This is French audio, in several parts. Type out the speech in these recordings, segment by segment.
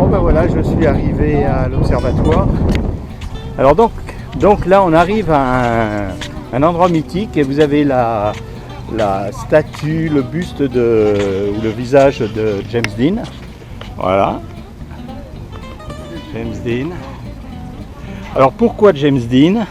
ben voilà, je suis arrivé à l'observatoire. Alors donc là on arrive à un endroit mythique et vous avez la statue, le buste ou le visage de James Dean. Voilà. James Dean. Alors pourquoi James Dean?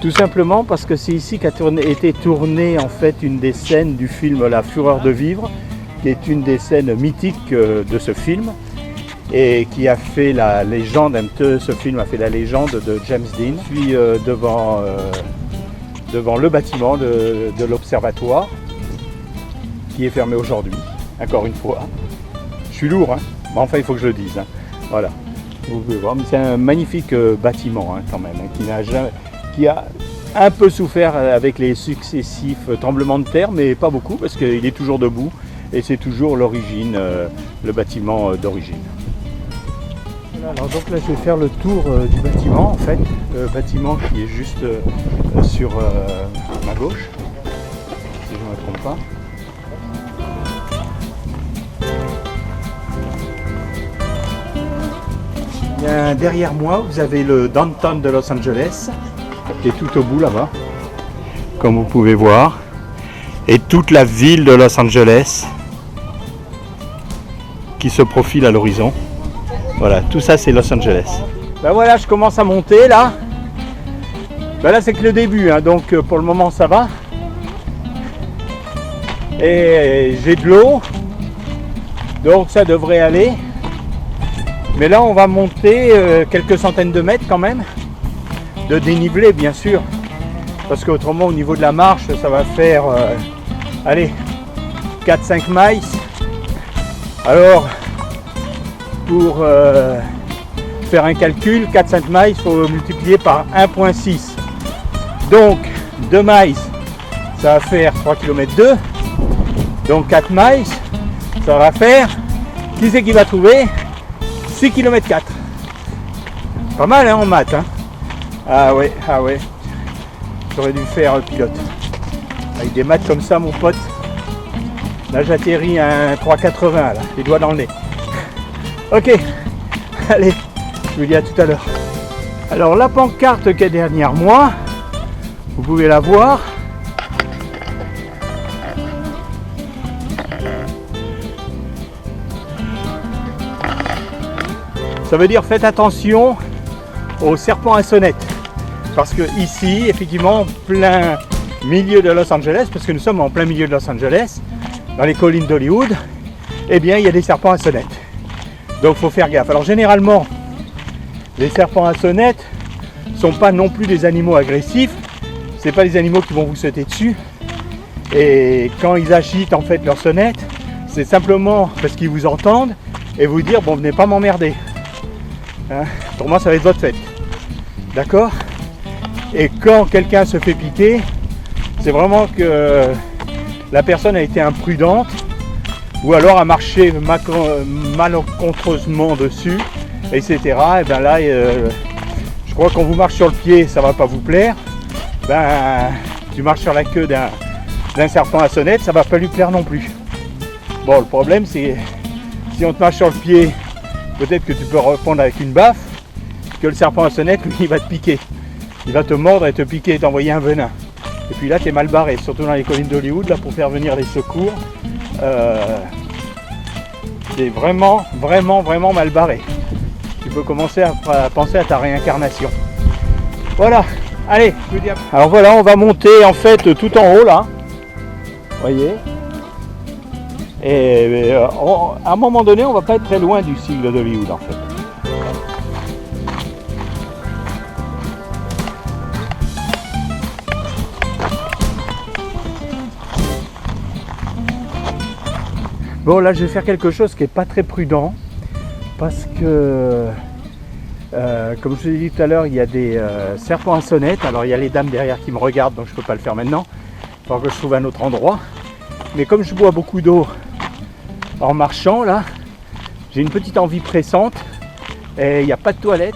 Tout simplement parce que c'est ici qu'a été tournée en fait une des scènes du film La Fureur de vivre, qui est une des scènes mythiques de ce film et qui a fait la légende, ce film a fait la légende de James Dean. Je suis devant le bâtiment de l'observatoire qui est fermé aujourd'hui, encore une fois. Je suis lourd, hein, mais enfin il faut que je le dise. Hein. Voilà, vous pouvez voir, mais c'est un magnifique bâtiment hein, quand même, hein, qui a un peu souffert avec les successifs tremblements de terre, mais pas beaucoup parce qu'il est toujours debout et c'est toujours l'origine, le bâtiment d'origine. Alors donc là je vais faire le tour du bâtiment en fait, le bâtiment qui est juste sur ma gauche, si je ne me trompe pas. Bien, derrière moi vous avez le downtown de Los Angeles qui est tout au bout là-bas, comme vous pouvez voir, et toute la ville de Los Angeles qui se profile à l'horizon. Voilà, tout ça c'est Los Angeles. Ben voilà, je commence à monter là. Ben là c'est que le début, hein, donc pour le moment ça va. Et j'ai de l'eau, donc ça devrait aller. Mais là on va monter quelques centaines de mètres quand même, de dénivelé bien sûr. Parce qu'autrement au niveau de la marche ça va faire, allez, 4-5 miles. Alors, pour faire un calcul, 4-5 miles, il faut multiplier par 1,6. Donc, 2 miles, ça va faire 3 km 2. Donc, 4 miles, ça va faire, qui c'est qui va trouver 6 km 4. Pas mal hein, en maths. Hein. Ah ouais. J'aurais dû faire pilote. Avec des maths comme ça, mon pote. Là, j'atterris à un 3,80, là, les doigts dans le nez. Ok, allez, je vous dis à tout à l'heure. Alors, la pancarte qui est derrière moi, vous pouvez la voir. Ça veut dire faites attention aux serpents à sonnette. Parce que ici, effectivement, en plein milieu de Los Angeles, parce que nous sommes en plein milieu de Los Angeles, dans les collines d'Hollywood, eh bien il y a des serpents à sonnette. Donc il faut faire gaffe. Alors généralement, les serpents à sonnette ne sont pas non plus des animaux agressifs. Ce n'est pas des animaux qui vont vous sauter dessus. Et quand ils agitent en fait leur sonnette, c'est simplement parce qu'ils vous entendent et vous dire bon, venez pas m'emmerder. Hein, pour moi ça va être votre fête. D'accord? Et quand quelqu'un se fait piquer, c'est vraiment que la personne a été imprudente ou alors a marché malencontreusement dessus, etc. Et bien là, je crois qu'on vous marche sur le pied, ça ne va pas vous plaire. Ben, tu marches sur la queue d'un serpent à sonnette, ça ne va pas lui plaire non plus. Bon, le problème, c'est si on te marche sur le pied, peut-être que tu peux répondre avec une baffe, que le serpent à sonnette, lui, il va te piquer. Il va te mordre et te piquer et t'envoyer un venin. Et puis là, tu es mal barré, surtout dans les collines d'Hollywood, là, pour faire venir les secours. C'est vraiment mal barré. Tu peux commencer à penser à ta réincarnation. Voilà, allez, je vous dis. Alors voilà, on va monter en fait tout en haut là. Vous voyez. Et à un moment donné, on va pas être très loin du sigle d'Hollywood en fait. Bon, là, je vais faire quelque chose qui n'est pas très prudent parce que, comme je vous ai dit tout à l'heure, il y a des serpents à sonnette. Alors, il y a les dames derrière qui me regardent, donc je ne peux pas le faire maintenant. Il faut que je trouve un autre endroit. Mais comme je bois beaucoup d'eau en marchant, là, j'ai une petite envie pressante et il n'y a pas de toilette.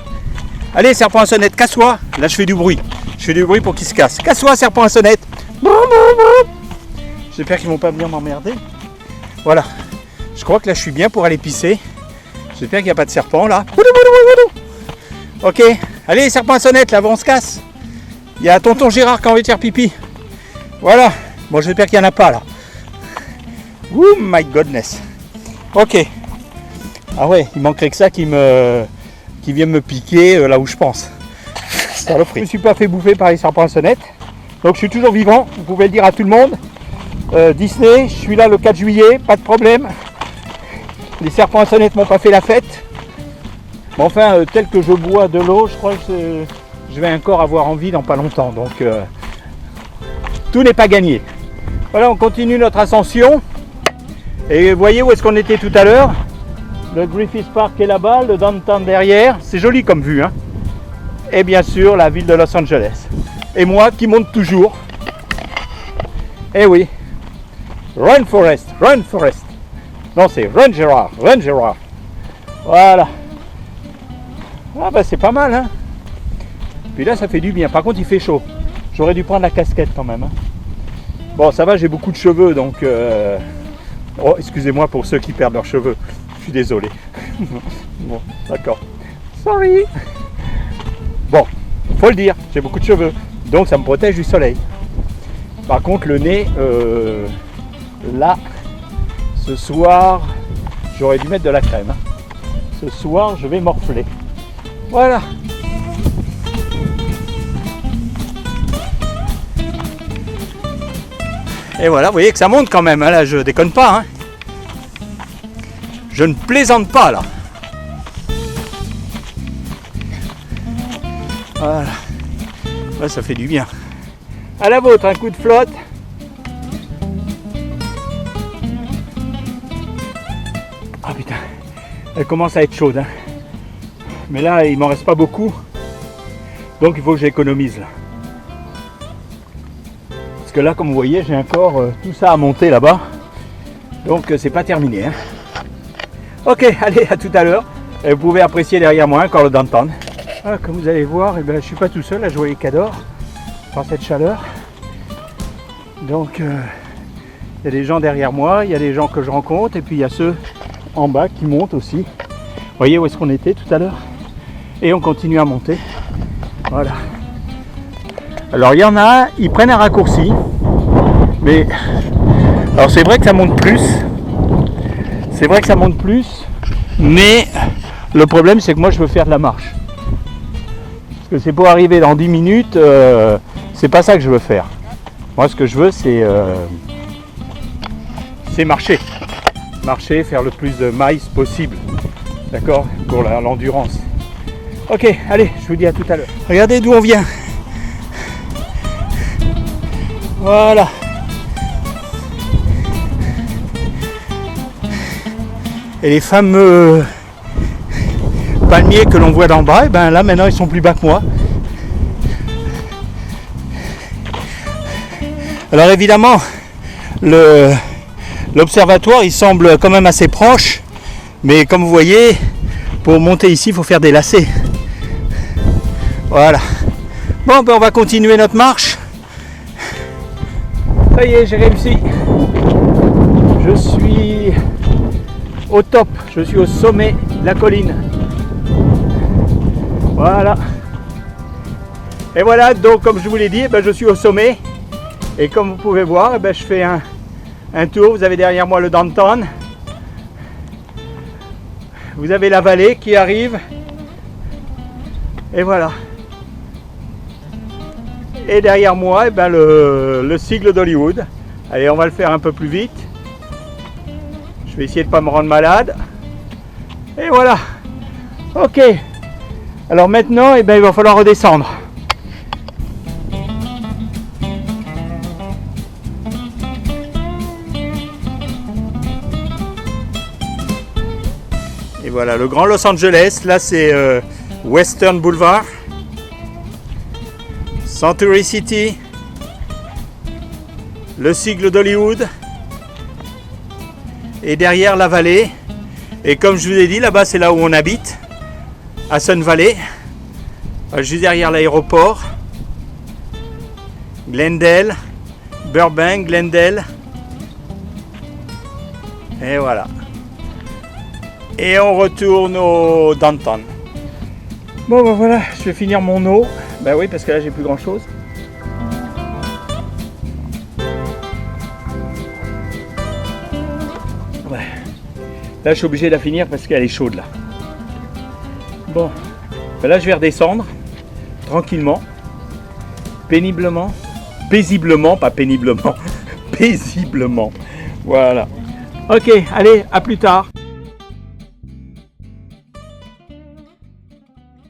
Allez, serpent à sonnette, casse-toi. Là, je fais du bruit. Je fais du bruit pour qu'il se casse. Casse-toi, serpent à sonnette. J'espère qu'ils ne vont pas venir m'emmerder. Voilà, je crois que là je suis bien pour aller pisser. J'espère qu'il n'y a pas de serpent là. Woudou, woudou, woudou. Ok, allez les serpents à sonnette, là, on se casse. Il y a tonton Gérard qui a envie de faire pipi. Voilà, bon j'espère qu'il n'y en a pas là. Oh my goodness. Ok. Ah ouais, il manquerait que ça qui vienne me piquer là où je pense. Je ne me suis pas fait bouffer par les serpents à sonnette. Donc je suis toujours vivant, vous pouvez le dire à tout le monde. Disney, je suis là le 4 juillet, pas de problème. Les serpents à sonnette m'ont pas fait la fête. Mais enfin, tel que je bois de l'eau, je crois que je vais encore avoir envie dans pas longtemps. Donc tout n'est pas gagné. Voilà, on continue notre ascension. Et vous voyez où est-ce qu'on était tout à l'heure? Le Griffith Park est là-bas, le downtown derrière. C'est joli comme vue, hein. Et bien sûr, la ville de Los Angeles. Et moi qui monte toujours. Eh oui. Run Forest, Run Forest. Non, c'est Run Gérard, Run Gérard. Voilà. Ah bah c'est pas mal, hein. Puis là, ça fait du bien. Par contre, il fait chaud. J'aurais dû prendre la casquette quand même, hein. Bon, ça va, j'ai beaucoup de cheveux, donc... Oh, excusez-moi pour ceux qui perdent leurs cheveux. Je suis désolé. Bon, d'accord. Sorry. Bon, faut le dire, j'ai beaucoup de cheveux. Donc ça me protège du soleil. Par contre, le nez, là, ce soir, j'aurais dû mettre de la crème. Hein. Ce soir, je vais morfler. Voilà. Et voilà, vous voyez que ça monte quand même, hein, là, je déconne pas. Hein. Je ne plaisante pas, là. Voilà. Là, ça fait du bien. À la vôtre, un coup de flotte. Ah putain, elle commence à être chaude. Hein. Mais là, il m'en reste pas beaucoup. Donc, il faut que j'économise, là. Parce que là, comme vous voyez, j'ai encore tout ça à monter là-bas. Donc, c'est pas terminé. Hein. Ok, allez, à tout à l'heure. Vous pouvez apprécier derrière moi encore le downtown. Ah, comme vous allez voir, eh ben, je ne suis pas tout seul à jouer les cadors par cette chaleur. Donc, il y a des gens derrière moi, il y a des gens que je rencontre, et puis il y a ceux en bas qui montent aussi. Vous voyez où est-ce qu'on était tout à l'heure? Et on continue à monter. Voilà. Alors, il y en a, ils prennent un raccourci. Mais, alors c'est vrai que ça monte plus. C'est vrai que ça monte plus. Mais, le problème, c'est que moi, je veux faire de la marche. Parce que c'est pour arriver dans 10 minutes, c'est pas ça que je veux faire. Moi, ce que je veux, c'est marcher. Marcher, faire le plus de miles possible. D'accord? Pour l'endurance. Ok, allez, je vous dis à tout à l'heure. Regardez d'où on vient. Voilà. Et les fameux palmiers que l'on voit d'en bas, et ben là maintenant ils sont plus bas que moi. Alors évidemment, l'observatoire il semble quand même assez proche, mais comme vous voyez, pour monter ici il faut faire des lacets. Voilà. Bon, ben on va continuer notre marche. Ça y est, j'ai réussi. Je suis au top, je suis au sommet de la colline. Voilà. Et voilà, donc comme je vous l'ai dit, eh ben, je suis au sommet. Et comme vous pouvez voir, eh ben, je fais un tour. Vous avez derrière moi le downtown. Vous avez la vallée qui arrive. Et voilà. Et derrière moi, eh ben, le sigle d'Hollywood. Allez, on va le faire un peu plus vite. Je vais essayer de ne pas me rendre malade. Et voilà. Ok. Alors maintenant, eh ben, il va falloir redescendre. Et voilà, le Grand Los Angeles. Là, c'est Western Boulevard. Century City. Le sigle d'Hollywood. Et derrière la vallée. Et comme je vous ai dit, là-bas, c'est là où on habite. À Sun Valley. Juste derrière l'aéroport. Glendale. Burbank, Glendale. Et voilà. Et on retourne au downtown. Bon ben voilà, je vais finir mon eau. Ben oui, parce que là j'ai plus grand chose. Ouais. Là je suis obligé de la finir parce qu'elle est chaude là. Bon, ben là je vais redescendre tranquillement, péniblement, paisiblement, pas péniblement, paisiblement. Voilà. Ok, allez, à plus tard.